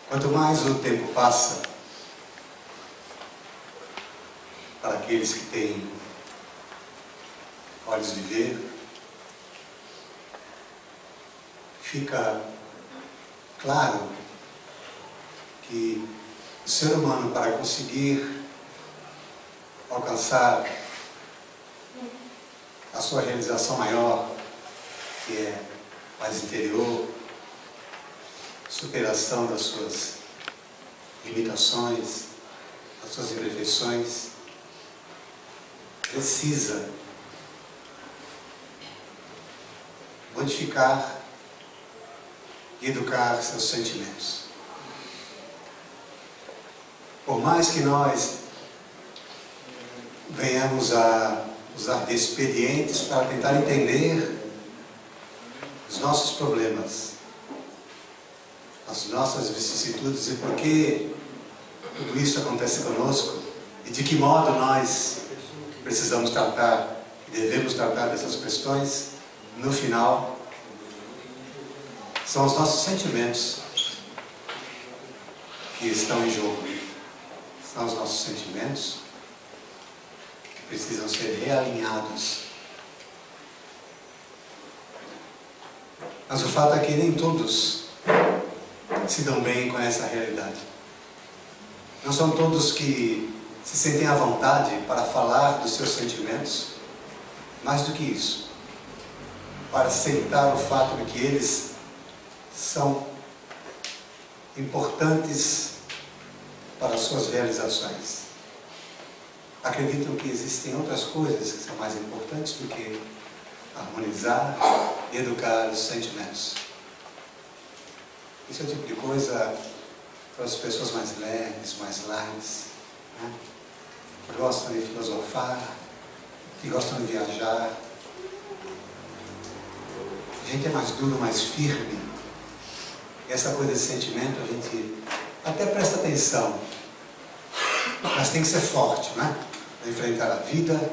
Quanto mais o tempo passa, para aqueles que têm olhos de ver, fica claro que o ser humano, para conseguir alcançar a sua realização maior, que é mais interior, superação das suas limitações, das suas imperfeições, precisa modificar e educar seus sentimentos. Por mais que nós venhamos a usar de expedientes para tentar entender os nossos problemas, as nossas vicissitudes e por que tudo isso acontece conosco e de que modo nós precisamos tratar e devemos tratar dessas questões, no final, são os nossos sentimentos que estão em jogo. São os nossos sentimentos que precisam ser realinhados. Mas o fato é que nem todos se dão bem com essa realidade. Não são todos que se sentem à vontade para falar dos seus sentimentos. Mais do que isso, para aceitar o fato de que eles são importantes para as suas realizações. Acreditam que existem outras coisas que são mais importantes do que harmonizar e educar os sentimentos. Isso é o tipo de coisa para as pessoas mais leves, mais light, né? Que gostam de filosofar, que gostam de viajar. A gente é mais duro, mais firme. E essa coisa de sentimento a gente até presta atenção, mas tem que ser forte, né? Para enfrentar a vida.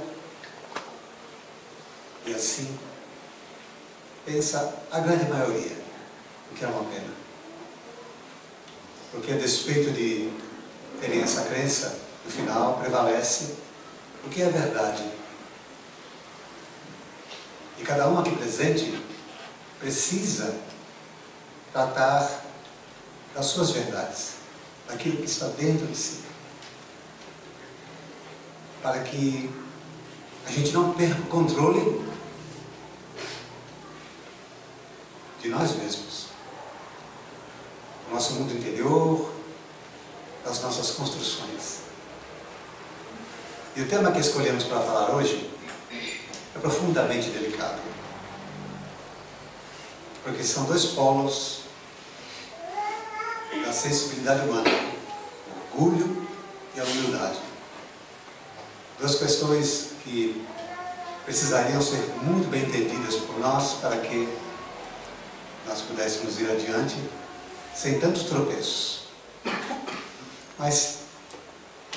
E assim pensa a grande maioria, o que é uma pena. Porque a despeito de terem essa crença, no final prevalece o que é verdade. E cada um aqui presente precisa tratar das suas verdades, daquilo que está dentro de si, para que a gente não perca o controle de nós mesmos, do nosso mundo interior, das nossas construções. E o tema que escolhemos para falar hoje é profundamente delicado, porque são dois polos da sensibilidade humana, o orgulho e a humildade. Duas questões que precisariam ser muito bem entendidas por nós para que nós pudéssemos ir adiante sem tantos tropeços. Mas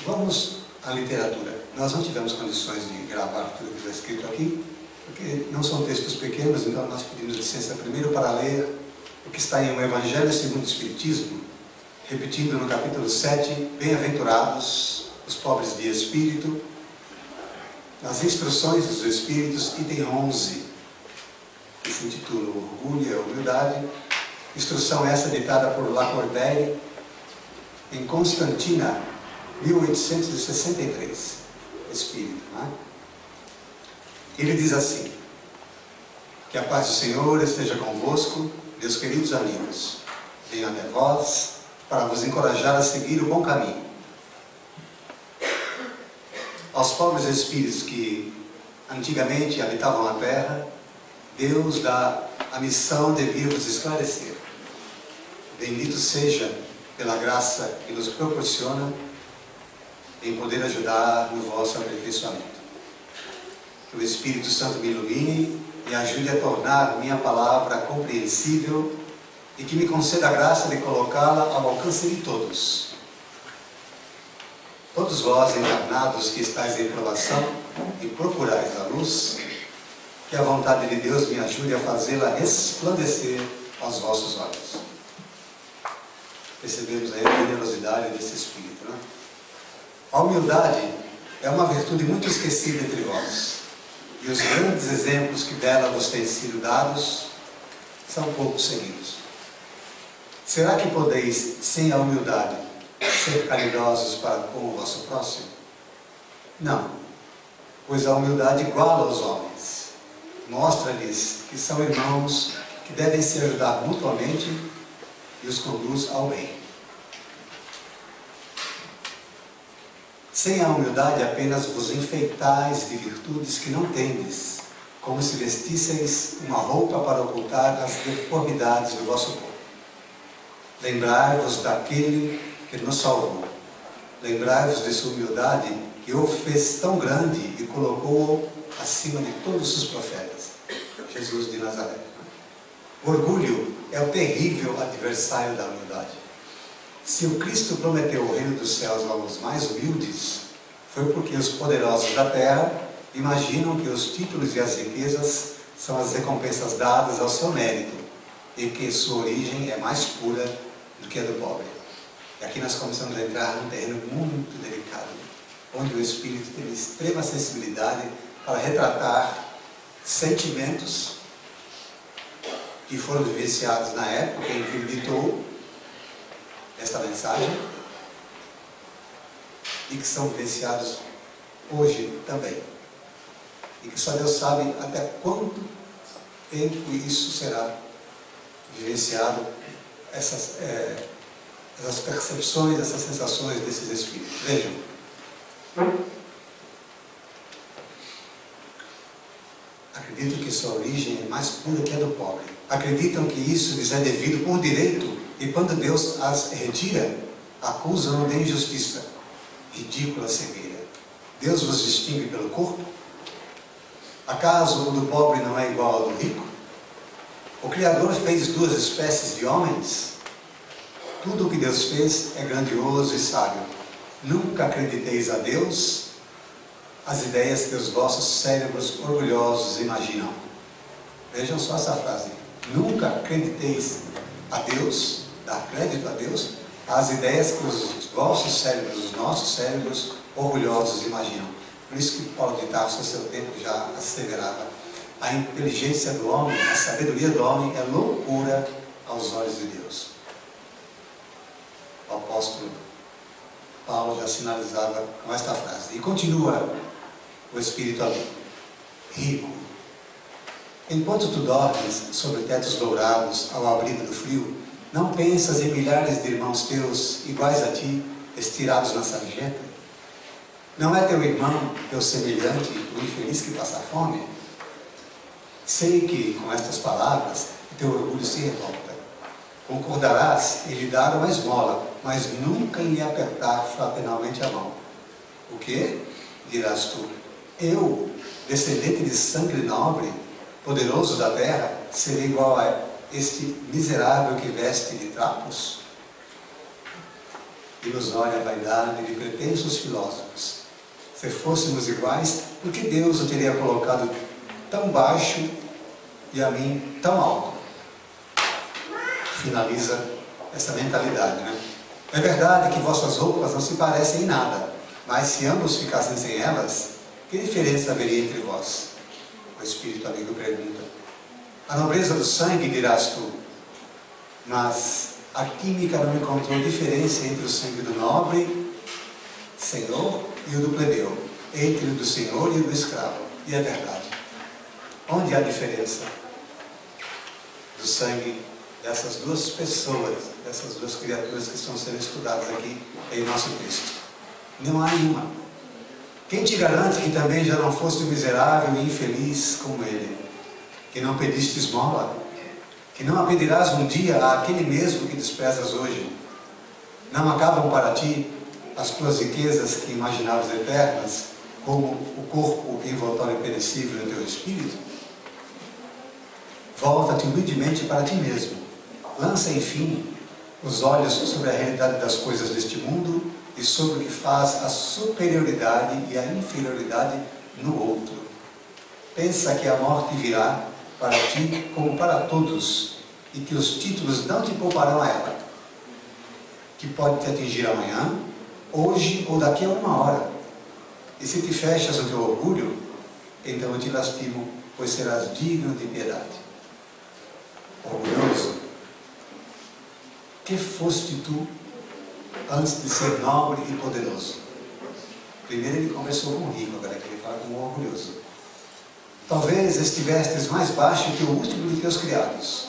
vamos à literatura. Nós não tivemos condições de gravar tudo que está escrito aqui, porque não são textos pequenos, então nós pedimos licença primeiro para ler o que está em O Evangelho segundo o Espiritismo, repetindo no capítulo 7, Bem-aventurados os pobres de espírito, nas instruções dos Espíritos, item 11, que se intitula O Orgulho e a Humildade, instrução essa ditada por Lacordaire em Constantina, 1863, Espírito, né? Ele diz assim: que a paz do Senhor esteja convosco, meus queridos amigos, venho até vós para vos encorajar a seguir o bom caminho. Aos pobres espíritos que antigamente habitavam a terra, Deus dá a missão de vir vos esclarecer. Bendito seja pela graça que nos proporciona em poder ajudar no vosso aperfeiçoamento. Que o Espírito Santo me ilumine e ajude a tornar minha palavra compreensível e que me conceda a graça de colocá-la ao alcance de todos. Todos vós, encarnados, que estáis em provação e procurais a luz, que a vontade de Deus me ajude a fazê-la resplandecer aos vossos olhos. percebemos aí a generosidade desse Espírito, né? A humildade é uma virtude muito esquecida entre vós, e os grandes exemplos que dela vos têm sido dados são pouco seguidos. Será que podeis, sem a humildade, ser caridosos para com o vosso próximo? Não, pois a humildade iguala os homens, mostra-lhes que são irmãos, que devem se ajudar mutuamente e os conduz ao bem. Sem a humildade apenas vos enfeitais de virtudes que não tendes, como se vestisseis uma roupa para ocultar as deformidades do vosso corpo. Lembrai-vos daquele que nos salvou. Lembrai-vos de sua humildade, que o fez tão grande e colocou-o acima de todos os profetas. Jesus de Nazaré. O orgulho é o terrível adversário da humildade. Se o Cristo prometeu o reino dos céus aos mais humildes, foi porque os poderosos da terra imaginam que os títulos e as riquezas são as recompensas dadas ao seu mérito, e que sua origem é mais pura do que a do pobre. E aqui nós começamos a entrar num terreno muito delicado, onde o Espírito tem extrema sensibilidade para retratar sentimentos que foram vivenciados na época em que ele ditou esta mensagem e que são vivenciados hoje também. E que só Deus sabe até quanto tempo isso será vivenciado, essas percepções, essas sensações desses espíritos. Vejam. Acreditam que sua origem é mais pura que a do pobre. Acreditam que isso lhes é devido por direito, e quando Deus as retira, acusam-no de injustiça. Ridícula cegueira. Deus vos distingue pelo corpo? Acaso o do pobre não é igual ao do rico? O Criador fez duas espécies de homens? Tudo o que Deus fez é grandioso e sábio. Nunca acrediteis a Deus as ideias que os vossos cérebros orgulhosos imaginam. Vejam só essa frase. Nunca acrediteis a Deus, dar crédito a Deus, as ideias que os vossos cérebros, os nossos cérebros orgulhosos imaginam. Por isso que Paulo de Tarso, a seu tempo, já asseverava: a inteligência do homem, a sabedoria do homem é loucura aos olhos de Deus. O apóstolo Paulo já sinalizava com esta frase. E continua o Espírito ali. Rico, enquanto tu dormes sobre tetos dourados ao abrigo do frio, não pensas em milhares de irmãos teus iguais a ti, estirados na sarjeta? Não é teu irmão, teu semelhante, o infeliz que passa fome? Sei que, com estas palavras, teu orgulho se revolta. Concordarás em lhe dar uma esmola, mas nunca em lhe apertar fraternalmente a mão. O quê? Dirás tu. Eu, descendente de sangue nobre, poderoso da terra, serei igual a este miserável que veste de trapos? Ilusória vaidade de pretensos filósofos. Se fôssemos iguais, por que Deus o teria colocado tão baixo e a mim tão alto? Finaliza essa mentalidade, né? É verdade que vossas roupas não se parecem em nada, mas se ambos ficassem sem elas, que diferença haveria entre vós? O Espírito amigo pergunta. A nobreza do sangue, dirás tu, mas a química não encontrou diferença entre o sangue do nobre senhor e o do plebeu, entre o do senhor e o do escravo. E é verdade. Onde há diferença do sangue dessas duas pessoas, dessas duas criaturas que estão sendo estudadas aqui em nosso texto? Não há nenhuma. Quem te garante que também já não foste miserável e infeliz como ele? Que não pediste esmola? Que não a pedirás um dia àquele mesmo que desprezas hoje? Não acabam para ti as tuas riquezas que imaginavas eternas, como o corpo envoltório perecível do teu espírito? Volta-te humildemente para ti mesmo. Lança, enfim, os olhos sobre a realidade das coisas deste mundo e sobre o que faz a superioridade e a inferioridade no outro. Pensa que a morte virá para ti como para todos, e que os títulos não te pouparão a ela. que pode te atingir amanhã, hoje ou daqui a uma hora. E se te fechas o teu orgulho, então eu te lastimo, pois serás digno de piedade. Orgulhoso, que foste tu antes de ser nobre e poderoso? Primeiro ele conversou com o rico, agora ele fala com o orgulhoso. Talvez estivestes mais baixo que o último de teus criados.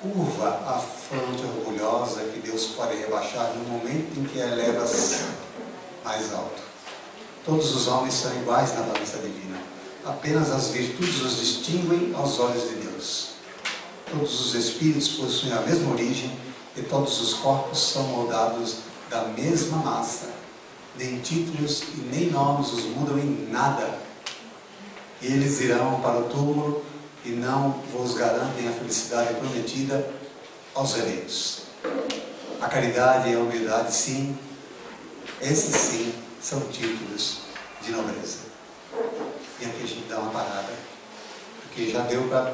Curva a fronte orgulhosa que Deus pode rebaixar no momento em que a elevas mais alto. Todos os homens são iguais na balança divina. Apenas as virtudes os distinguem aos olhos de Deus. Todos os espíritos possuem a mesma origem e todos os corpos são moldados da mesma massa. Nem títulos e nem nomes os mudam em nada. E eles irão para o túmulo e não vos garantem a felicidade prometida aos eleitos. A caridade e a humildade, sim, esses sim são títulos de nobreza. E aqui a gente dá uma parada, porque já deu para,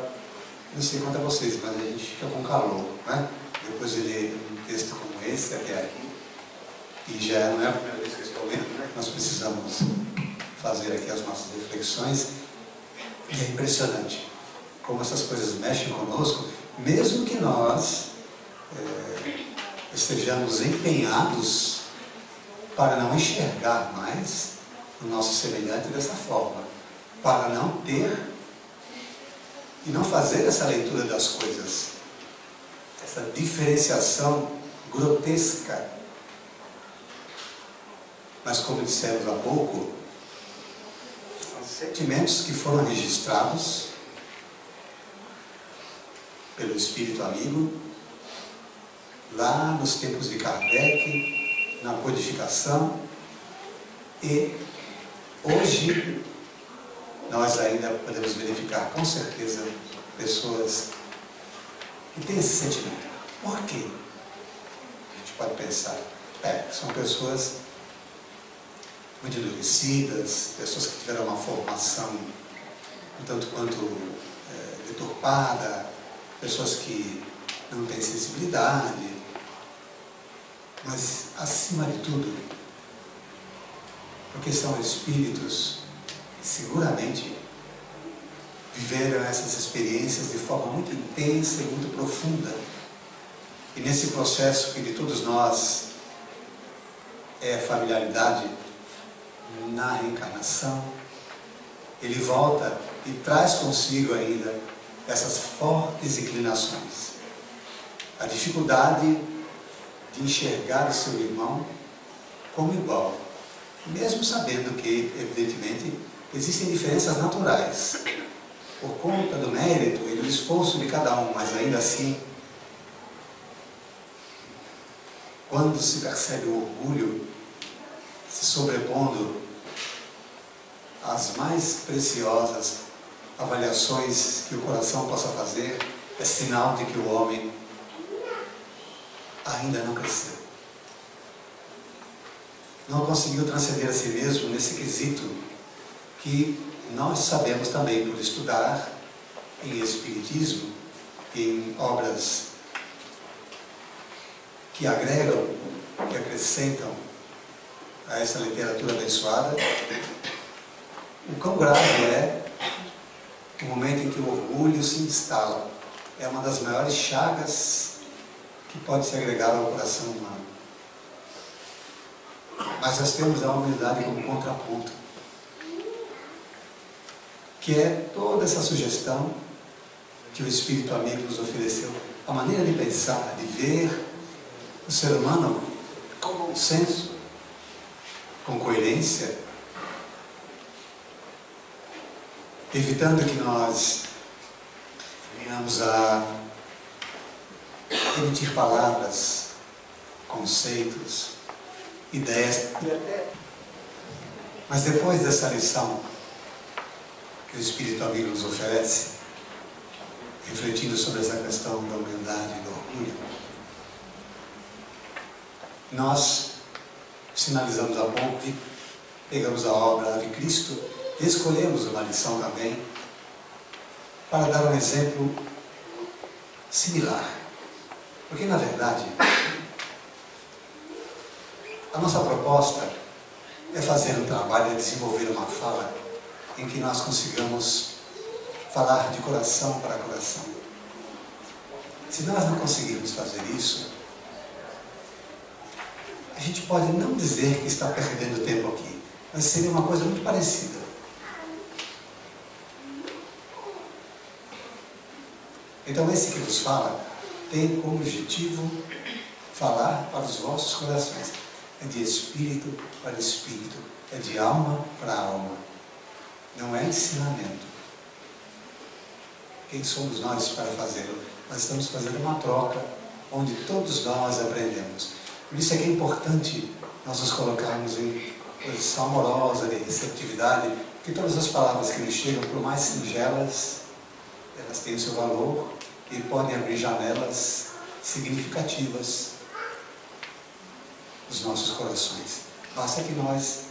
não sei quanto a vocês, mas a gente fica com calor, né? Depois de ler um texto como esse até aqui, e já não é a primeira vez que eu estou lendo, né? Nós precisamos fazer aqui as nossas reflexões, e é impressionante como essas coisas mexem conosco, mesmo que nós estejamos empenhados para não enxergar mais o nosso semelhante dessa forma, para não ter e não fazer essa leitura das coisas, essa diferenciação grotesca. Mas como dissemos há pouco, são sentimentos que foram registrados pelo Espírito amigo, lá nos tempos de Kardec, na codificação, e hoje nós ainda podemos verificar com certeza pessoas que têm esse sentimento. Por quê? A gente pode pensar, são pessoas muito endurecidas, pessoas que tiveram uma formação um tanto quanto deturpada, pessoas que não têm sensibilidade, mas acima de tudo, porque são espíritos que seguramente viveram essas experiências de forma muito intensa e muito profunda. E nesse processo que de todos nós é familiaridade na reencarnação, ele volta e traz consigo ainda essas fortes inclinações. A dificuldade de enxergar o seu irmão como igual, mesmo sabendo que, evidentemente, existem diferenças naturais, por conta do mérito e do esforço de cada um, mas ainda assim, quando se percebe o orgulho se sobrepondo às mais preciosas avaliações que o coração possa fazer, é sinal de que o homem ainda não cresceu. Não conseguiu transcender a si mesmo nesse quesito que nós sabemos também por estudar em Espiritismo, em obras que agregam, que acrescentam a essa literatura abençoada, o quão grave é o momento em que o orgulho se instala. É uma das maiores chagas que pode se agregar ao coração humano. Mas nós temos a humildade como contraponto, que é toda essa sugestão que o Espírito amigo nos ofereceu, a maneira de pensar, de ver o ser humano com bom senso, com coerência, evitando que nós venhamos a emitir palavras, conceitos, ideias. Mas depois dessa lição que o Espírito amigo nos oferece, refletindo sobre essa questão da humildade e do orgulho, nós sinalizamos há pouco que pegamos a obra Ave Cristo e escolhemos uma lição também para dar um exemplo similar. Porque, na verdade, A nossa proposta é fazer um trabalho, é desenvolver uma fala em que nós consigamos falar de coração para coração. Se nós não conseguirmos fazer isso, a gente pode não dizer que está perdendo tempo aqui, mas seria uma coisa muito parecida. Então esse que vos fala tem como objetivo falar para os vossos corações. É de espírito para espírito, é de alma para alma. Não é ensinamento. Quem somos nós para fazê-lo? Nós estamos fazendo uma troca, onde todos nós aprendemos. Por isso é que é importante nós nos colocarmos em posição amorosa, de receptividade, porque todas as palavras que nos chegam, por mais singelas, elas têm o seu valor e podem abrir janelas significativas dos nossos corações. Basta que nós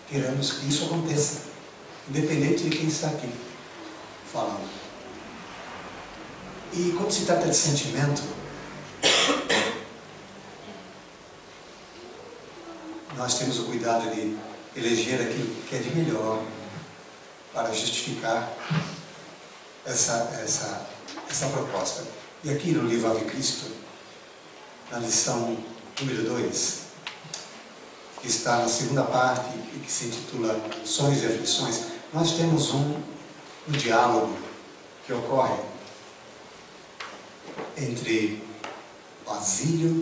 queiramos que isso aconteça, independente de quem está aqui falando. E quando se trata de sentimento, nós temos o cuidado de eleger aquilo que é de melhor para justificar essa proposta. E aqui no livro Ave Cristo, na lição número 2, que está na segunda parte e que se intitula Sonhos e Aflições, nós temos um diálogo que ocorre entre Basílio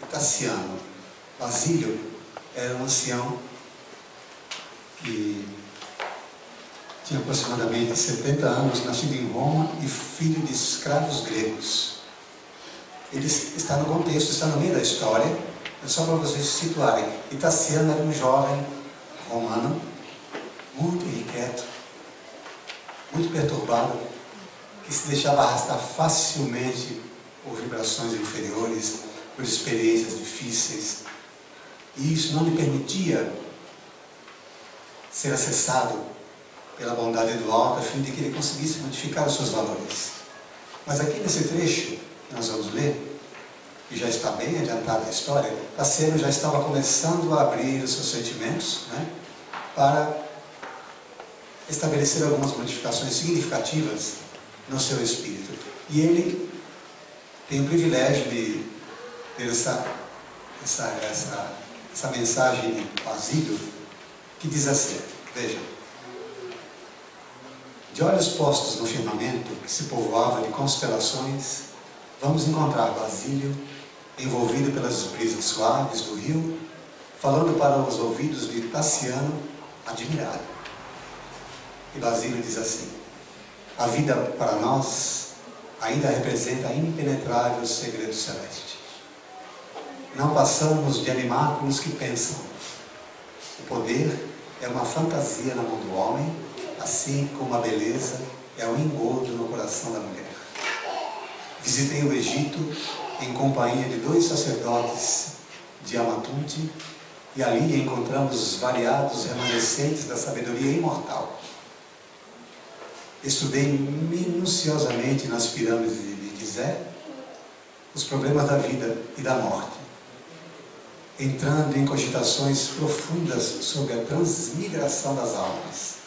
e Tassiano. Basílio era um ancião que tinha aproximadamente 70 anos, nascido em Roma e filho de escravos gregos. Ele está no contexto, está no meio da história, é só para vocês se situarem. E Tassiano era um jovem romano, muito irrequieto, muito perturbado, que se deixava arrastar facilmente por vibrações inferiores, por experiências difíceis. E isso não lhe permitia ser acessado pela bondade do alto, a fim de que ele conseguisse modificar os seus valores. Mas aqui nesse trecho que nós vamos ler, que já está bem adiantado a história, Tassiano já estava começando a abrir os seus sentimentos, né, para estabelecer algumas modificações significativas no seu espírito. E ele tem o privilégio de ter essa mensagem de Basílio, que diz assim, veja: de olhos postos no firmamento que se povoava de constelações, vamos encontrar Basílio envolvido pelas brisas suaves do rio, falando para os ouvidos de Tassiano, admirado. E Basílio diz assim: a vida para nós ainda representa impenetrável segredo celeste. Não passamos de animáculos que pensam. O poder é uma fantasia na mão do homem, assim como a beleza é um engodo no coração da mulher. Visitei o Egito em companhia de 2 sacerdotes de Amatunte, e ali encontramos os variados remanescentes da sabedoria imortal. Estudei minuciosamente nas pirâmides de Gizé os problemas da vida e da morte, entrando em cogitações profundas sobre a transmigração das almas.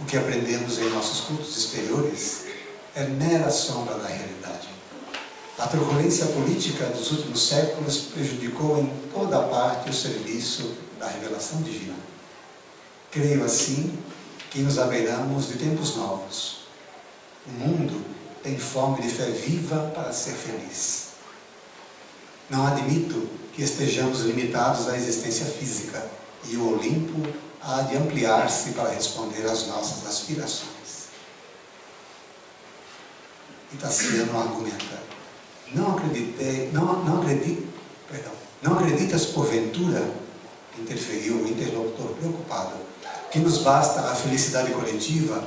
O que aprendemos em nossos cultos exteriores é mera sombra da realidade. A turbulência política dos últimos séculos prejudicou em toda parte o serviço da revelação divina. Creio assim que nos abeiramos de tempos novos. O mundo tem fome de fé viva para ser feliz. Não admito que estejamos limitados à existência física, e o Olimpo há de ampliar-se para responder às nossas aspirações. E Tassiano argumenta: não acreditas porventura, interferiu o interlocutor preocupado, que nos basta a felicidade coletiva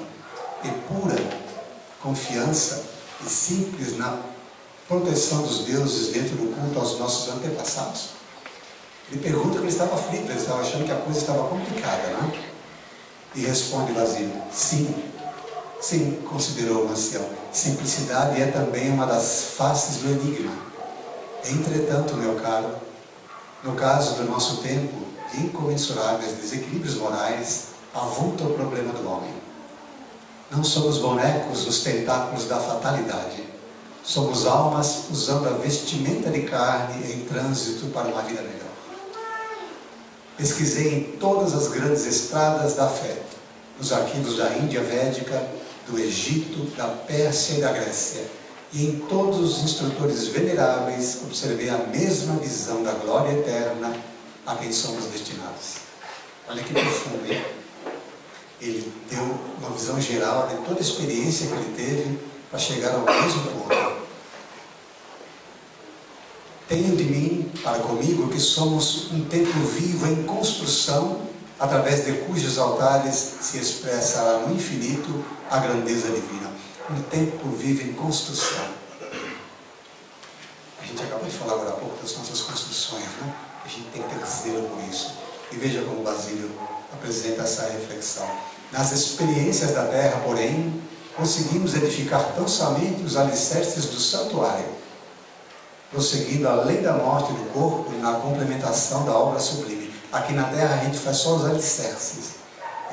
e pura confiança e simples na proteção dos deuses dentro do culto aos nossos antepassados? Ele pergunta que ele estava aflito, ele estava achando que a coisa estava complicada, né? E responde Basílio: sim, considerou o ancião, simplicidade é também uma das faces do enigma. Entretanto, meu caro, No caso do nosso tempo, de incomensuráveis desequilíbrios morais, avulta o problema do homem. Não somos bonecos nos tentáculos da fatalidade. Somos almas usando a vestimenta de carne em trânsito para uma vida melhor. Pesquisei em todas as grandes estradas da fé, nos arquivos da Índia Védica, do Egito, da Pérsia e da Grécia, e em todos os instrutores veneráveis observei a mesma visão da glória eterna a quem somos destinados. Olha que profundo, hein? Ele deu uma visão geral de toda a experiência que ele teve para chegar ao mesmo ponto. Tenho de mim, para comigo, que somos um templo vivo em construção, através de cujos altares se expressa no infinito a grandeza divina. Um templo vivo em construção. A gente acabou de falar agora há pouco das nossas construções, né? A gente tem que ter zelo por isso. E veja como o Basílio apresenta essa reflexão. Nas experiências da terra, porém, conseguimos edificar tão somente os alicerces do santuário, prosseguindo além da morte do corpo e na complementação da obra sublime. Aqui na terra a gente faz só os alicerces,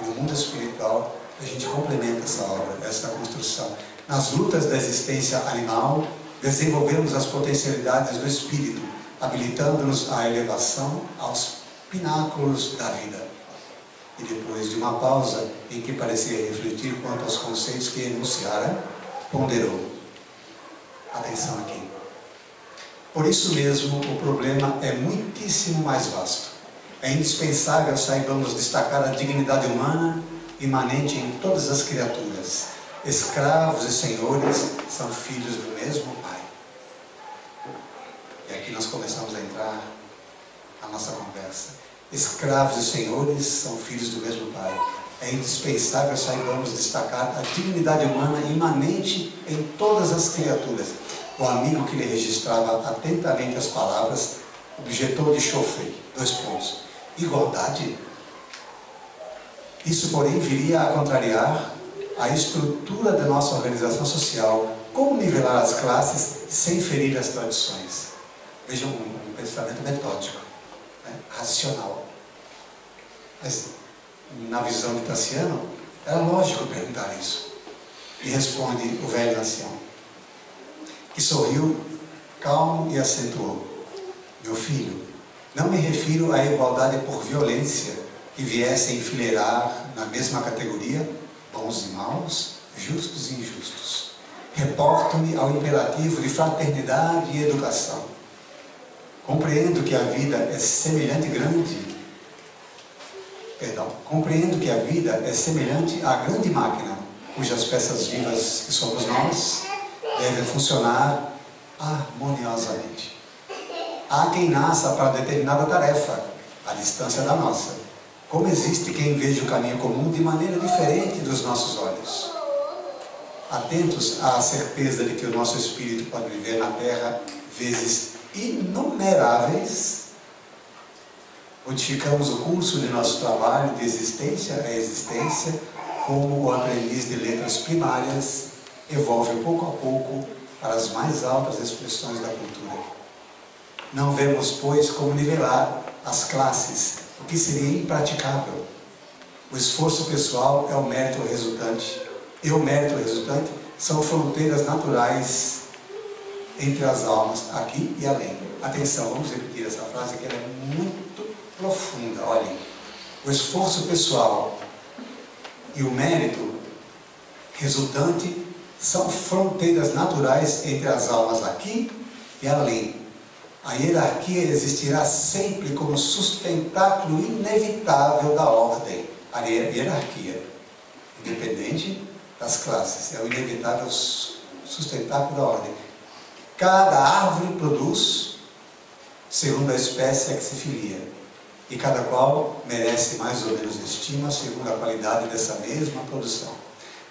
e no mundo espiritual a gente complementa essa obra, essa construção. Nas lutas da existência animal, desenvolvemos as potencialidades do espírito, habilitando-nos à elevação aos pináculos da vida. E depois de uma pausa em que parecia refletir quanto aos conceitos que enunciara, ponderou. Atenção aqui. Por isso mesmo, o problema é muitíssimo mais vasto. É indispensável saibamos destacar a dignidade humana imanente em todas as criaturas. Escravos e senhores são filhos do mesmo Pai. E aqui nós começamos a entrar na nossa conversa. Escravos e senhores são filhos do mesmo Pai. É indispensável saibamos destacar a dignidade humana imanente em todas as criaturas. O amigo que lhe registrava atentamente as palavras objetou de chofre, 2 pontos. Igualdade? Isso, porém, viria a contrariar a estrutura da nossa organização social. Como nivelar as classes sem ferir as tradições? Vejam, um pensamento metódico, né? Racional. Mas, na visão de Tassiano, era lógico perguntar isso. E responde o velho ancião, que sorriu calmo e acentuou: meu filho, não me refiro à igualdade por violência, que viesse a enfileirar na mesma categoria bons e maus, justos e injustos. Reporto-me ao imperativo de fraternidade e educação. Compreendo que a vida é semelhante à grande máquina, cujas peças vivas que somos nós, devem funcionar harmoniosamente. Há quem nasça para determinada tarefa, à distância da nossa. Como existe quem veja o caminho comum de maneira diferente dos nossos olhos. Atentos à certeza de que o nosso espírito pode viver na terra vezes inumeráveis, modificamos o curso de nosso trabalho de existência a existência, como o aprendiz de letras primárias evolve pouco a pouco para as mais altas expressões da cultura. Não vemos, pois, como nivelar as classes, o que seria impraticável. O esforço pessoal é o mérito resultante, e o mérito resultante são fronteiras naturais entre as almas, aqui e além. Atenção, vamos repetir essa frase que ela é muito profunda. Olhem, o esforço pessoal e o mérito resultante são fronteiras naturais entre as almas aqui e além. A hierarquia existirá sempre como sustentáculo inevitável da ordem. A hierarquia, independente das classes, é o inevitável sustentáculo da ordem. Cada árvore produz segundo a espécie a que se filia, e cada qual merece mais ou menos estima segundo a qualidade dessa mesma produção.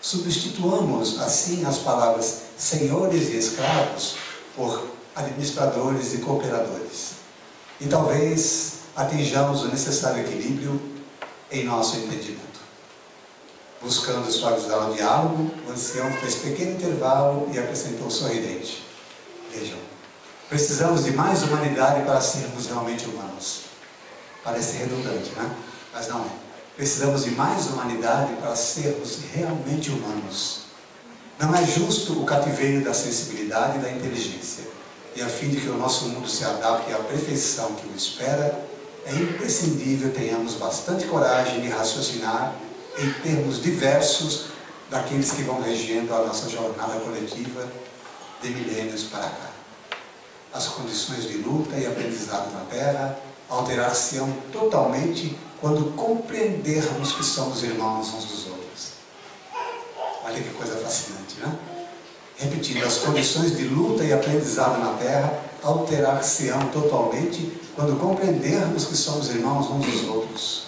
Substituamos assim as palavras senhores e escravos por administradores e cooperadores. E talvez atinjamos o necessário equilíbrio em nosso entendimento. Buscando suavizar o diálogo, o ancião fez pequeno intervalo e acrescentou sorridente: vejam, Precisamos de mais humanidade para sermos realmente humanos. Parece redundante, né? Mas não é. Precisamos de mais humanidade para sermos realmente humanos. Não é justo o cativeiro da sensibilidade e da inteligência. E a fim de que o nosso mundo se adapte à perfeição que o espera, é imprescindível tenhamos bastante coragem de raciocinar em termos diversos daqueles que vão regendo a nossa jornada coletiva de milênios para cá. As condições de luta e aprendizado na Terra alterar-se-ão totalmente quando compreendermos que somos irmãos uns dos outros. Olha que coisa fascinante, né? Repetindo, as condições de luta e aprendizado na Terra alterar-se-ão totalmente quando compreendermos que somos irmãos uns dos outros.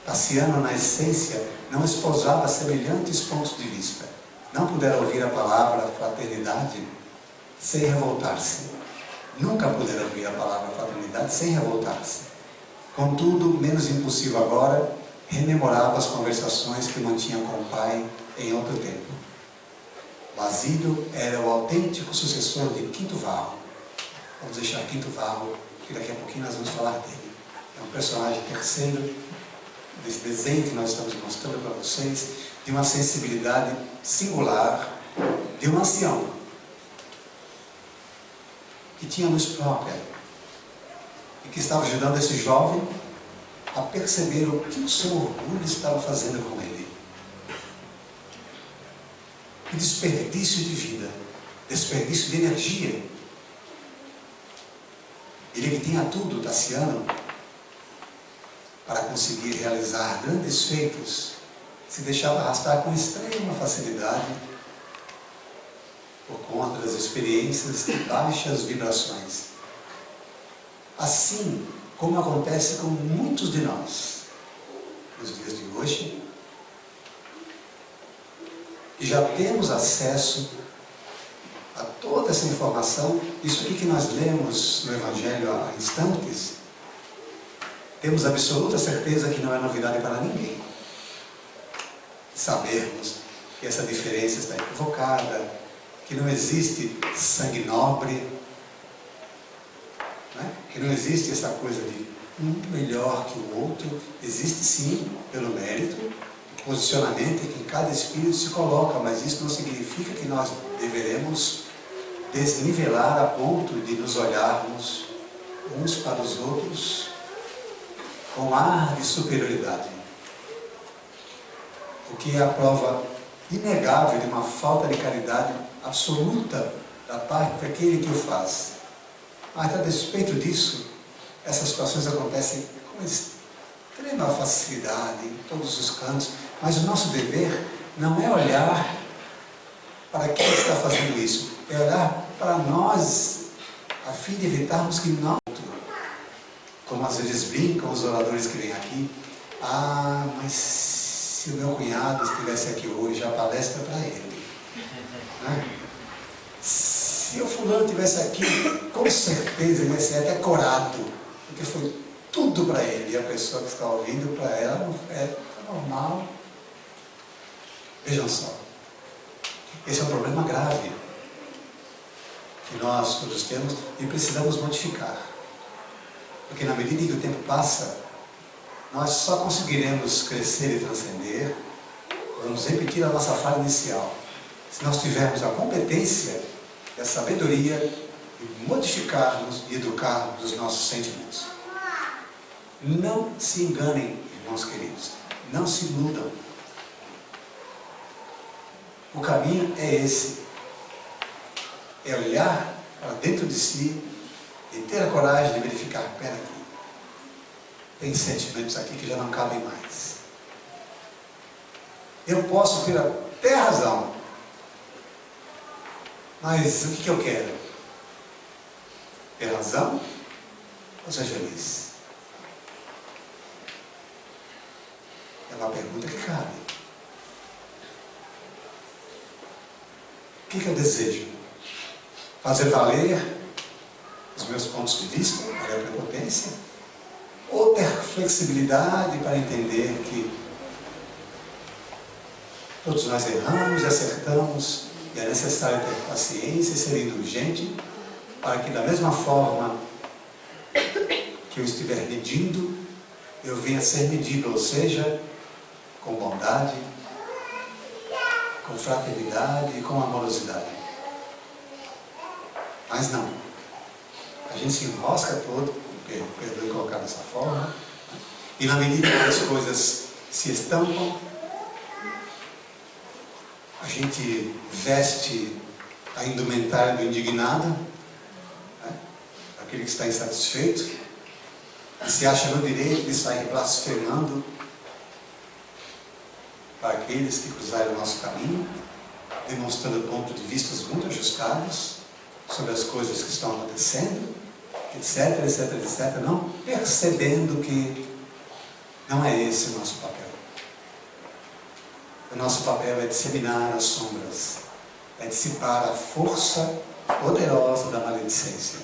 Cassiano, na essência, não esposava semelhantes pontos de vista. Não pudera ouvir a palavra fraternidade sem revoltar-se. Nunca pudera ouvir a palavra fraternidade sem revoltar-se. Contudo, menos impulsivo agora, rememorava as conversações que mantinha com o pai em outro tempo. Basílio era o autêntico sucessor de Quinto Varro. Vamos deixar Quinto Varro, que daqui a pouquinho nós vamos falar dele. É um personagem terceiro desse desenho que nós estamos mostrando para vocês, de uma sensibilidade singular, de um ancião, que tinha luz própria, e que estava ajudando esse jovem a perceber o que o seu orgulho estava fazendo com ele. Que desperdício de vida, desperdício de energia. Ele que tinha tudo, Tassiano, para conseguir realizar grandes feitos, se deixava arrastar com extrema facilidade por conta das experiências de baixas vibrações. Assim como acontece com muitos de nós, nos dias de hoje, e já temos acesso a toda essa informação. Isso aqui que nós lemos no Evangelho há instantes, temos absoluta certeza que não é novidade para ninguém. Sabermos que essa diferença está equivocada, que não existe sangue nobre, né? Que não existe essa coisa de um melhor que o outro. Existe sim, pelo mérito, o posicionamento em que cada espírito se coloca, mas isso não significa que nós deveremos desnivelar a ponto de nos olharmos uns para os outros com ar de superioridade. O que é a prova inegável de uma falta de caridade absoluta da parte daquele que o faz. Mas, a despeito disso, essas situações acontecem com extrema facilidade em todos os cantos, mas o nosso dever não é olhar para quem está fazendo isso, é olhar para nós, a fim de evitarmos que nós, como às vezes brincam os oradores que vêm aqui, mas se o meu cunhado estivesse aqui hoje, a palestra é para ele. Né? Se o fulano estivesse aqui, com certeza ele ia ser até corado, porque foi tudo para ele, e a pessoa que está ouvindo, para ela, não é normal. Vejam só, esse é um problema grave que nós todos temos e precisamos modificar. Porque na medida em que o tempo passa, nós só conseguiremos crescer e transcender, vamos repetir a nossa fala inicial, se nós tivermos a competência e a sabedoria de modificarmos e educarmos os nossos sentimentos. Não se enganem, irmãos queridos, não se iludam. O caminho é esse, é olhar para dentro de si e ter a coragem de verificar, pera aqui, tem sentimentos aqui que já não cabem mais. Eu posso ter até razão, mas o que eu quero? Ter razão ou ser feliz? É uma pergunta que cabe. O que eu desejo? Fazer valer os meus pontos de vista, a minha prepotência? Ou ter flexibilidade para entender que todos nós erramos e acertamos, e é necessário ter paciência e ser indulgente para que da mesma forma que eu estiver medindo, eu venha a ser medido, ou seja, com bondade, com fraternidade e com amorosidade. Mas não. A gente se enrosca todo, perdoe colocar dessa forma, e na medida que as coisas se estampam, a gente veste a indumentária do indignado, né? Aquele que está insatisfeito, e se acha no direito de sair blasfemando para aqueles que cruzarem o nosso caminho, demonstrando pontos de vista muito ajustados sobre as coisas que estão acontecendo, etc, etc, etc, não percebendo que não é esse o nosso papel. O nosso papel é disseminar as sombras, é dissipar a força poderosa da maledicência.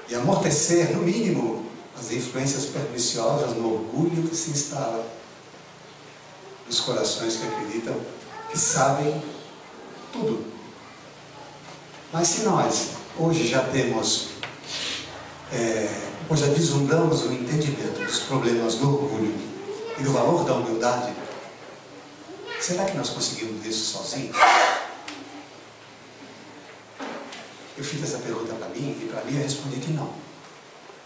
E amortecer, no mínimo, as influências perniciosas no orgulho que se instala nos corações que acreditam que sabem tudo. Mas se nós hoje já temos, hoje já vislumbramos o entendimento dos problemas do orgulho e do valor da humildade, será que nós conseguimos isso sozinhos? Eu fiz essa pergunta para mim, e para mim eu respondi que não.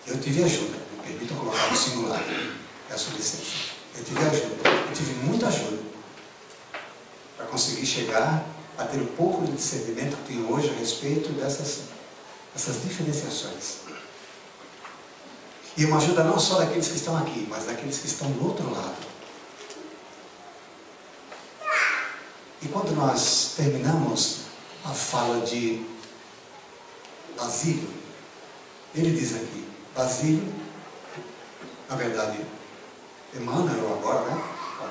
Eu tive ajuda, me permitam colocar no singular, peço licença. Eu tive ajuda, eu tive muita ajuda para conseguir chegar a ter um pouco de discernimento que tenho hoje a respeito dessas diferenciações. E uma ajuda não só daqueles que estão aqui, mas daqueles que estão do outro lado. E quando nós terminamos a fala de Basílio, ele diz aqui, Basílio, na verdade, Emmanuel agora, né?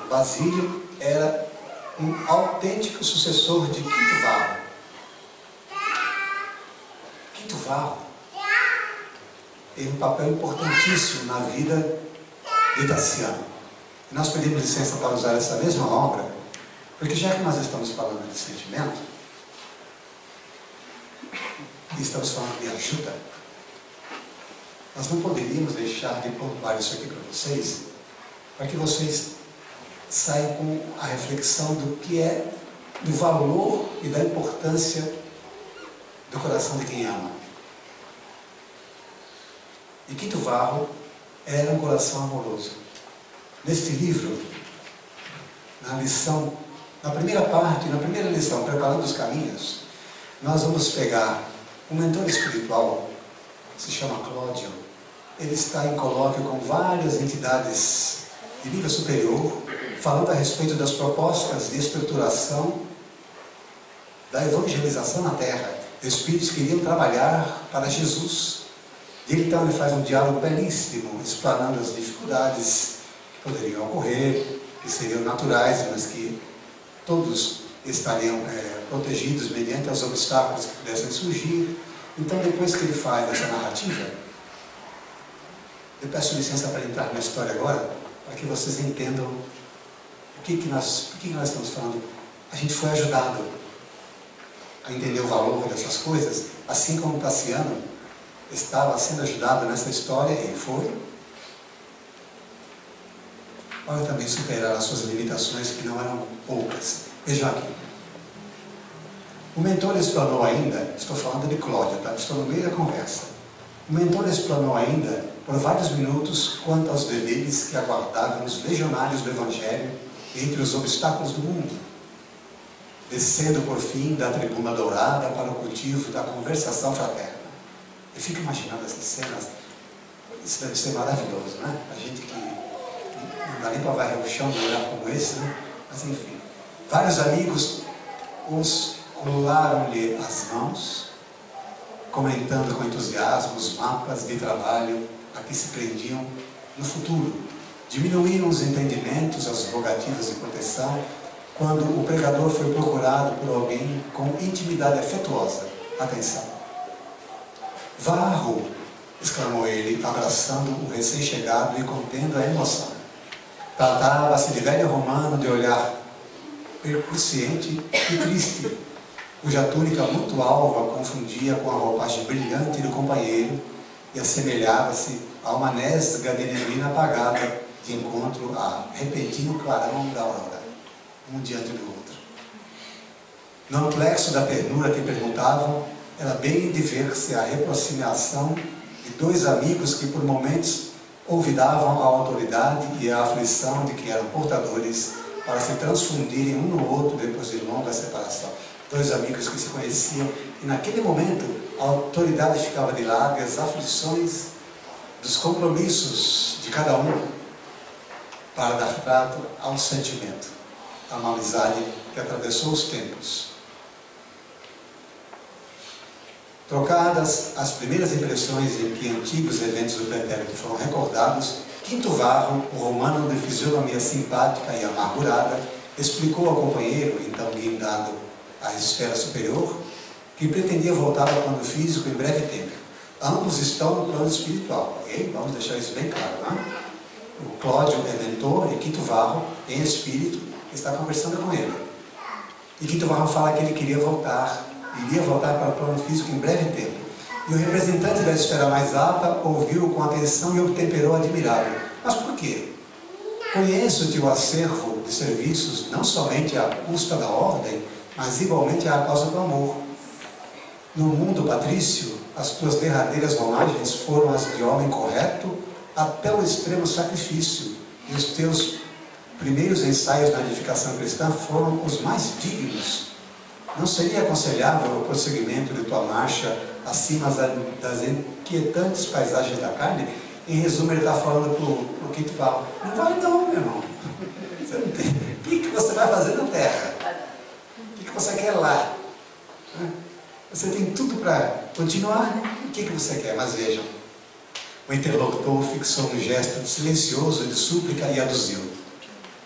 Basílio era um autêntico sucessor de Quinto Varro. Quinto Varro teve um papel importantíssimo na vida de Tassiano. E nós pedimos licença para usar essa mesma obra, porque já que nós estamos falando de sentimento, e estamos falando de ajuda, nós não poderíamos deixar de pontuar isso aqui para vocês, para que vocês saiam com a reflexão do que é, do valor e da importância do coração de quem ama. E Quinto Varro era um coração amoroso. Neste livro, na primeira parte, na primeira lição, Preparando os Caminhos, nós vamos pegar um mentor espiritual, se chama Cláudio. Ele está em colóquio com várias entidades de nível superior, falando a respeito das propostas de estruturação da evangelização na Terra, espíritos que iriam trabalhar para Jesus. E então ele faz um diálogo belíssimo, explanando as dificuldades que poderiam ocorrer, que seriam naturais, mas que todos estariam protegidos mediante os obstáculos que pudessem surgir. Então, depois que ele faz essa narrativa, eu peço licença para entrar na história agora, para que vocês entendam o que nós estamos falando. A gente foi ajudado a entender o valor dessas coisas, assim como Tassiano estava sendo ajudado nessa história, e foi, para também superar as suas limitações, que não eram poucas. Vejam aqui. O mentor explanou ainda, estou falando de Cláudio, tá? Estou no meio da conversa. O mentor explanou ainda, por vários minutos, quanto aos deveres que aguardavam os legionários do Evangelho entre os obstáculos do mundo, descendo por fim da tribuna dourada para o cultivo da conversação fraterna. Eu fico imaginando essas cenas, isso deve ser maravilhoso, né? A gente que não dá nem para varrer o chão num lugar como esse, né? Mas enfim, vários amigos colaram-lhe as mãos, comentando com entusiasmo os mapas de trabalho a que se prendiam no futuro. Diminuíram os entendimentos, as rogativas de proteção, quando o pregador foi procurado por alguém com intimidade afetuosa. Atenção! Varro! Exclamou ele, abraçando o recém-chegado e contendo a emoção. Tratava-se de velho romano de olhar percussiente e triste, cuja túnica muito alva confundia com a roupagem brilhante do companheiro e assemelhava-se a uma nesga de neblina apagada de encontro a repentino clarão da aurora, um diante do outro. No amplexo da ternura que perguntavam, era bem de ver-se a reaproximação de dois amigos que por momentos olvidavam a autoridade e a aflição de que eram portadores para se transfundirem um no outro depois de longa separação. Dois amigos que se conheciam e naquele momento a autoridade ficava de lado e as aflições dos compromissos de cada um para dar trato ao sentimento, a uma amizade que atravessou os tempos. Trocadas as primeiras impressões em que antigos eventos do pretérito foram recordados, Quinto Varro, o romano de fisionomia simpática e amargurada, explicou ao companheiro, então guindado à esfera superior, que pretendia voltar ao plano físico em breve tempo. Ambos estão no plano espiritual, ok? Vamos deixar isso bem claro, né? O Cláudio é mentor e Quinto Varro, em espírito, está conversando com ele. E Quinto Varro fala que ele queria voltar, iria voltar para o plano físico em breve tempo. E o representante da esfera mais alta ouviu com atenção e o temperou admirado. Mas por quê? Conheço-te o acervo de serviços, não somente à custa da ordem, mas igualmente à causa do amor. No mundo patrício, as tuas derradeiras romagens foram as de homem correto até o extremo sacrifício, e os teus primeiros ensaios na edificação cristã foram os mais dignos. Não seria aconselhável o prosseguimento de tua marcha acima das inquietantes paisagens da carne? Em resumo, ele está falando para o Quinto Varro: não vai não, meu irmão. Você não tem. O que você vai fazer na terra? O que você quer lá? Você tem tudo para continuar. O que você quer? Mas vejam, o interlocutor fixou um gesto silencioso de súplica e aduziu: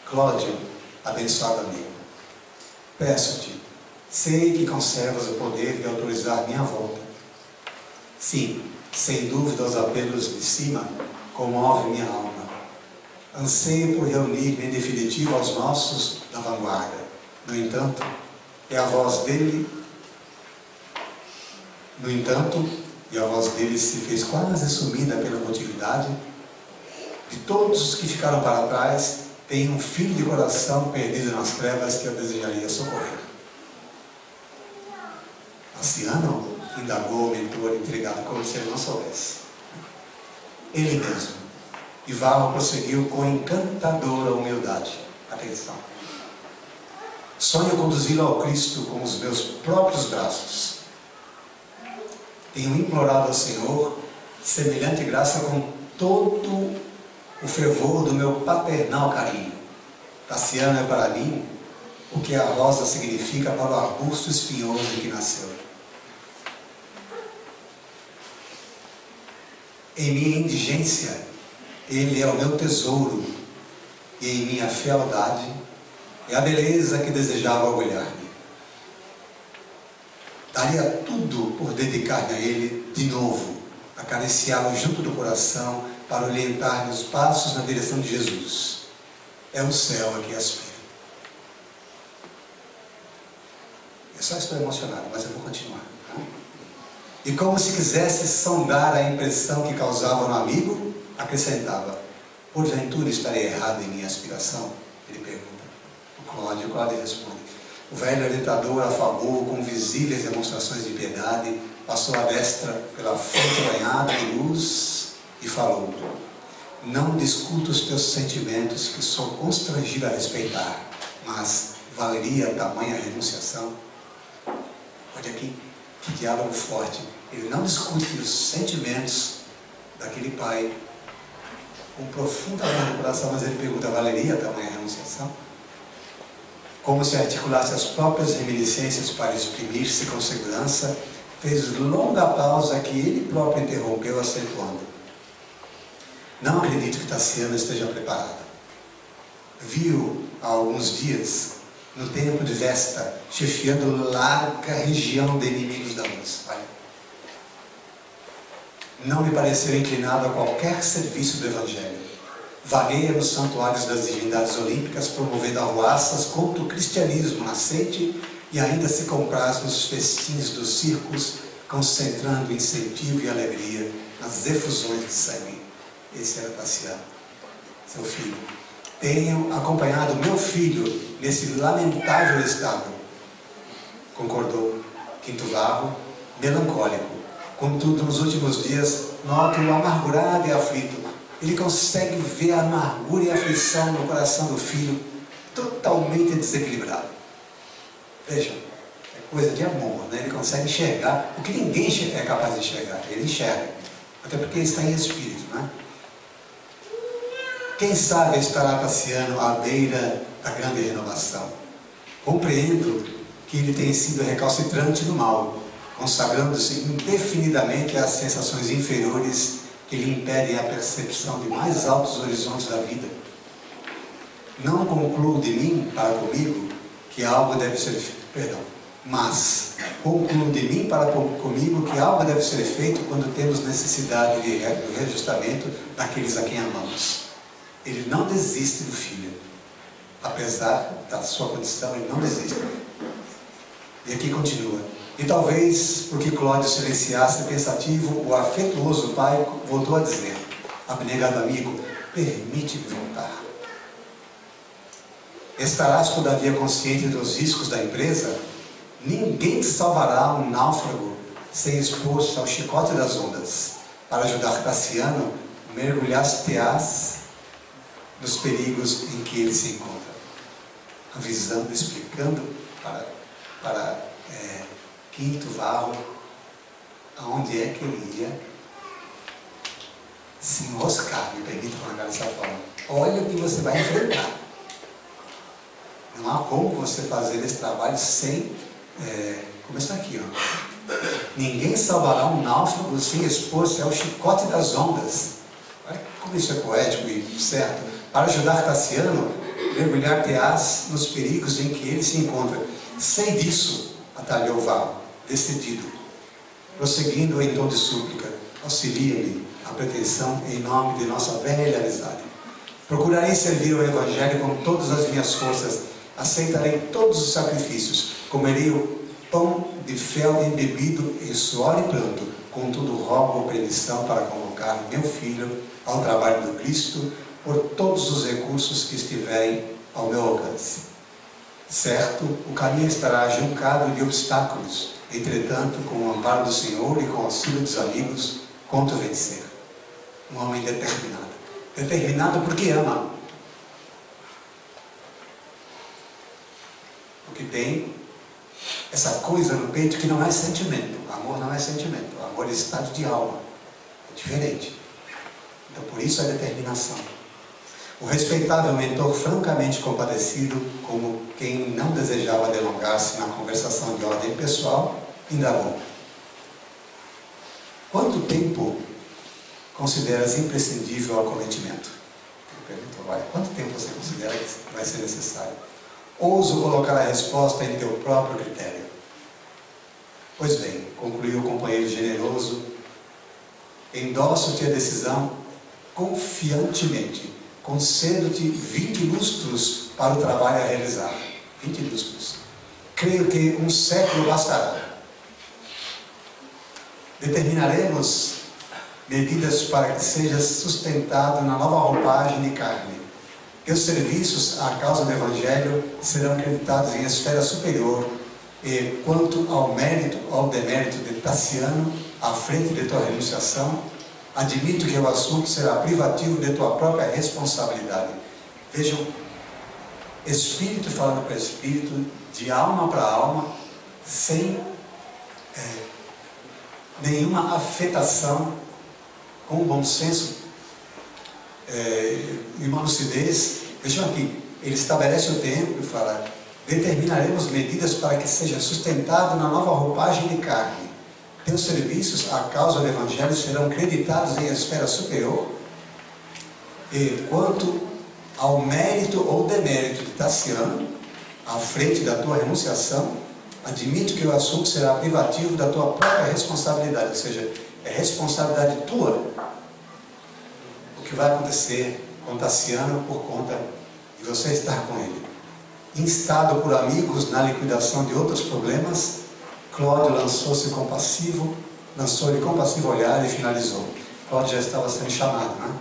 Cláudio, abençoado amigo, peço-te, sei que conservas o poder de autorizar minha volta. Sim, sem dúvida os apelos de cima comovem minha alma. Anseio por reunir-me em definitivo aos nossos da vanguarda. No entanto, e a voz dele se fez quase sumida pela emotividade. De todos os que ficaram para trás, tem um filho de coração perdido nas trevas que eu desejaria socorrer. Anciano? Indagou o mentor intrigado, como se ele não soubesse. Ele mesmo. E Varro prosseguiu com encantadora humildade. Atenção. Sonho conduzi-lo ao Cristo com os meus próprios braços. Tenho implorado ao Senhor semelhante graça com todo o fervor do meu paternal carinho. Cassiano é para mim o que a rosa significa para o arbusto espinhoso em que nasceu. Em minha indigência, ele é o meu tesouro, e em minha fealdade é a beleza que desejava orgulhar-me. Daria tudo por dedicar-me a ele de novo, acariciá-lo junto do coração para orientar-me os passos na direção de Jesus. É o céu a que aspiro. Eu só estou emocionado, mas eu vou continuar. E como se quisesse sondar a impressão que causava no amigo, acrescentava: porventura estarei errado em minha aspiração? Ele pergunta. O Cláudio responde. O velho orientador afagou com visíveis demonstrações de piedade, passou a destra pela fonte banhada de luz e falou: não discuto os teus sentimentos, que sou constrangido a respeitar, mas valeria tamanha renunciação? Olha aqui, que diálogo forte. Ele não discute os sentimentos daquele pai com profunda dor no coração, mas ele pergunta: valeria tamanha renunciação? Como se articulasse as próprias reminiscências para exprimir-se com segurança, fez longa pausa que ele próprio interrompeu, acentuando: não acredito que Tassiano esteja preparado. Vi-o há alguns dias no templo de Vesta, chefiando larga região de inimigos da luz. Olha. Não me pareceu inclinado a qualquer serviço do Evangelho. Vagueia nos santuários das divindades olímpicas, promovendo arruaças contra o cristianismo nascente e ainda se compraz nos festins dos circos, concentrando incentivo e alegria nas efusões de sangue. Esse era Tassiano, seu filho. Tenho acompanhado meu filho nesse lamentável estado, concordou Quinto Varro, melancólico. Contudo, nos últimos dias, noto-o amargurado e aflito. Ele consegue ver a amargura e a aflição no coração do filho, totalmente desequilibrado. Veja, é coisa de amor, né? Ele consegue enxergar o que ninguém é capaz de enxergar. Ele enxerga, até porque ele está em espírito, né? Quem sabe estará Tassiano à beira da grande renovação. Compreendo que ele tem sido recalcitrante no mal, consagrando-se indefinidamente às sensações inferiores que lhe impedem a percepção de mais altos horizontes da vida. Não concluo de mim para comigo que algo deve ser feito, mas concluo de mim para comigo que algo deve ser feito quando temos necessidade do reajustamento daqueles a quem amamos. Ele não desiste do filho, apesar da sua condição, ele não desiste. E aqui continua. E talvez, porque Cláudio silenciasse pensativo, o afetuoso pai voltou a dizer: abnegado amigo, permite-me voltar. Estarás todavia consciente dos riscos da empresa? Ninguém salvará um náufrago sem expor-se ao chicote das ondas. Para ajudar Tassiano, mergulhar-te-ás nos perigos em que ele se encontra. Avisando, explicando para Quinto Varro aonde é que ele ia se enroscar, me permita colocar dessa forma. Olha o que você vai enfrentar. Não há como você fazer esse trabalho sem começar aqui, ó. Ninguém salvará um náufrago sem expor-se ao chicote das ondas. Olha como isso é poético e certo. Para ajudar Tassiano, mergulhar-te-ás nos perigos em que ele se encontra. Sei disso, atalhou Varro, decidido. Prosseguindo em tom de súplica, auxilia-me a pretensão em nome de nossa velha amizade. Procurarei servir o Evangelho com todas as minhas forças, aceitarei todos os sacrifícios, comerei o pão de fel embebido em suor e pranto, contudo rogo permissão para convocar meu filho ao trabalho do Cristo por todos os recursos que estiverem ao meu alcance. Certo, o caminho estará juncado de obstáculos, entretanto, com o amparo do Senhor e com o auxílio dos amigos, conto vencer. Um homem determinado. Determinado porque ama. Porque tem essa coisa no peito que não é sentimento. Amor não é sentimento. Amor é estado de alma. É diferente. Então, por isso a determinação. O respeitável mentor, francamente compadecido, como quem não desejava delongar-se na conversação de ordem pessoal, indagou: quanto tempo consideras imprescindível ao acometimento? Ele perguntou: olha, quanto tempo você considera que vai ser necessário? Ouso colocar a resposta em teu próprio critério. Pois bem, concluiu o companheiro generoso, endosso-te a decisão confiantemente. Concedo-te 20 lustros para o trabalho a realizar. 20 lustros. Creio que um século bastará. Determinaremos medidas para que sejas sustentado na nova roupagem de carne. Teus serviços à causa do Evangelho serão acreditados em esfera superior, e quanto ao mérito ou ao demérito de Tassiano, à frente de tua renunciação, admito que o assunto será privativo de tua própria responsabilidade. Vejam, espírito falando para espírito, de alma para alma, sem nenhuma afetação, com bom senso e uma lucidez. Vejam aqui, ele estabelece o tempo e fala: determinaremos medidas para que seja sustentado na nova roupagem de carne. Teus serviços à causa do Evangelho serão creditados em esfera superior, e quanto ao mérito ou demérito de Tassiano, à frente da tua renunciação, admito que o assunto será privativo da tua própria responsabilidade, ou seja, é responsabilidade tua o que vai acontecer com Tassiano por conta de você estar com ele. instado por amigos na liquidação de outros problemas, Cláudio lançou-lhe compassivo olhar e finalizou. Cláudio já estava sendo chamado, né?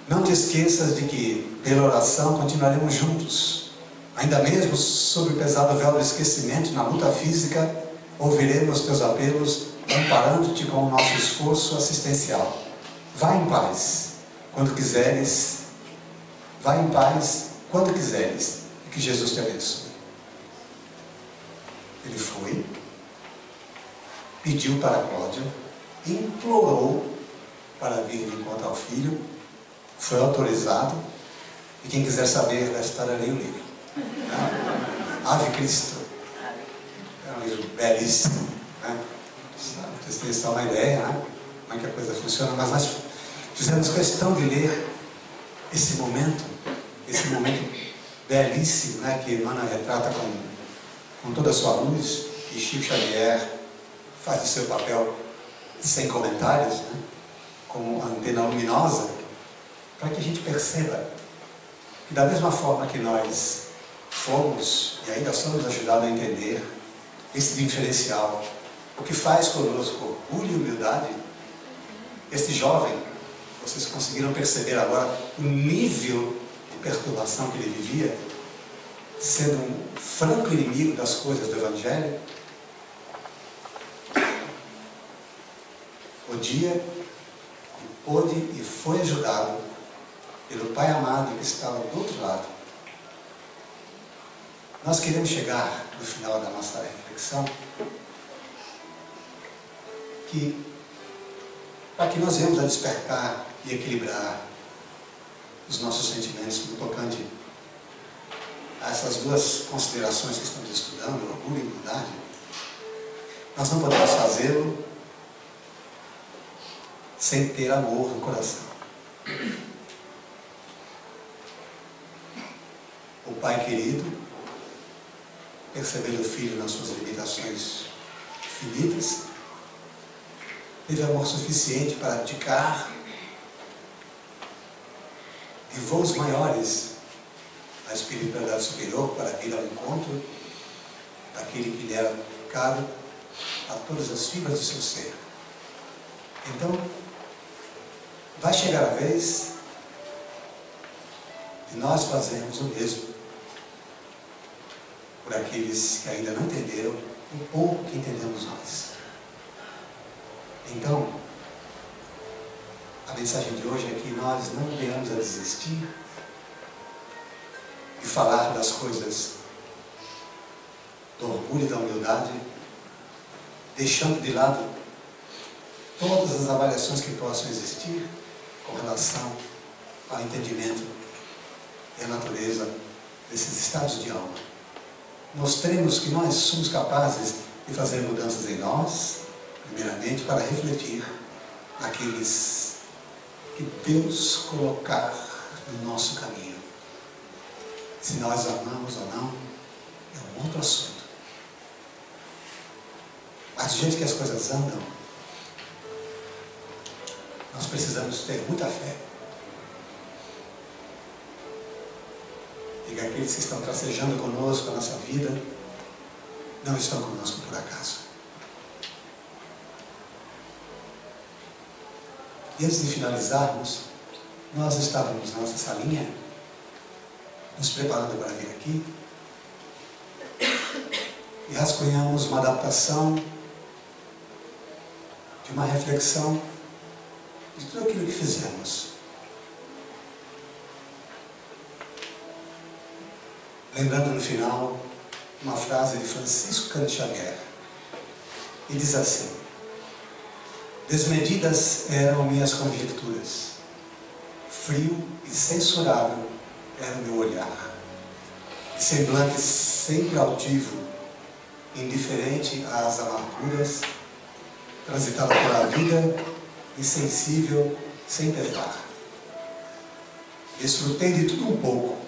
Não te esqueças de que, pela oração, continuaremos juntos. Ainda mesmo sob o pesado véu do esquecimento, na luta física, ouviremos teus apelos, amparando-te com o nosso esforço assistencial. Vá em paz, quando quiseres. Vá em paz, quando quiseres, e que Jesus te abençoe. Ele foi, pediu para Cláudia, implorou para vir de encontro ao filho, foi autorizado, e quem quiser saber da história, leia o livro. Ave Cristo. É um livro belíssimo, né? Vocês têm só uma ideia, né? Como é que a coisa funciona, mas nós fizemos questão de ler esse momento belíssimo, né? Que Emmanuel retrata com toda a sua luz, e Chico Xavier faz o seu papel sem comentários, né? Como antena luminosa, para que a gente perceba que, da mesma forma que nós fomos e ainda somos ajudados a entender esse diferencial, o que faz conosco orgulho e humildade, este jovem, vocês conseguiram perceber agora o nível de perturbação que ele vivia, sendo um franco inimigo das coisas do Evangelho. O dia que pôde e foi ajudado pelo Pai amado que estava do outro lado. Nós queremos chegar no final da nossa reflexão para que nós venhamos a despertar e equilibrar os nossos sentimentos no tocante a essas duas considerações que estamos estudando, orgulho e humildade. Nós não podemos fazê-lo sem ter amor no coração. O Pai querido, percebendo o Filho nas suas limitações finitas, teve amor suficiente para abdicar de voos maiores à espiritualidade superior para vir ao encontro daquele que lhe era caro a todas as fibras do seu ser. Então, vai chegar a vez de nós fazermos o mesmo por aqueles que ainda não entenderam o pouco que entendemos nós. Então, a mensagem de hoje é que nós não venhamos a desistir de falar das coisas do orgulho e da humildade, deixando de lado todas as avaliações que possam existir com relação ao entendimento e à natureza desses estados de alma. Mostremos que nós somos capazes de fazer mudanças em nós, primeiramente para refletir naqueles que Deus colocar no nosso caminho. Se nós amamos ou não, é um outro assunto. Mas do jeito que as coisas andam, nós precisamos ter muita fé. E que aqueles que estão tracejando conosco a nossa vida, não estão conosco por acaso. E antes de finalizarmos, nós estávamos na nossa salinha, nos preparando para vir aqui, e rascunhamos uma adaptação de uma reflexão de tudo aquilo que fizemos. Lembrando no final uma frase de Francisco Cândido Xavier. E diz assim: desmedidas eram minhas conjecturas, frio e censurável era o meu olhar, de semblante sempre altivo, indiferente às amarguras, transitava pela vida, insensível, sem pesar. Desfrutei de tudo um pouco,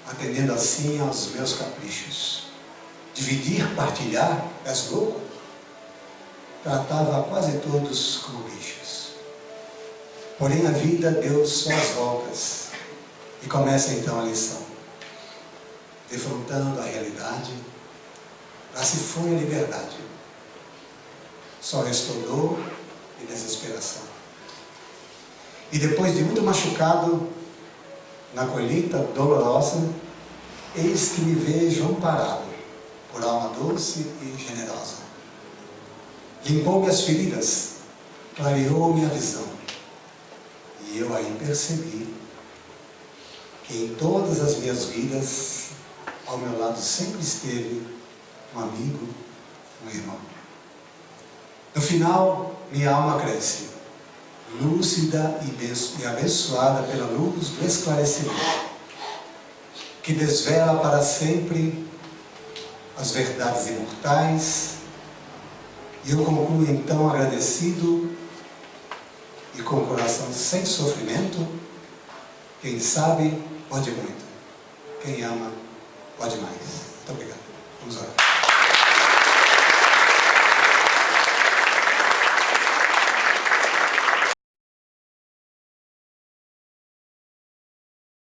atendendo assim aos meus caprichos. Dividir, partilhar, és louco? Tratava a quase todos como bichos. Porém a vida deu suas voltas, e começa então a lição. defrontando a realidade, lá se foi a liberdade. Só restou dor e desesperação. E depois de muito machucado, na colheita dolorosa, eis que me vejo amparado por alma doce e generosa. Limpou-me as feridas, clareou-me a visão, e eu aí percebi que em todas as minhas vidas, ao meu lado sempre esteve um amigo, um irmão. No final, minha alma cresce, lúcida e abençoada pela luz do esclarecimento, que desvela para sempre as verdades imortais, e eu concluo então agradecido e com o coração sem sofrimento. Quem sabe, pode muito. Quem ama, pode mais.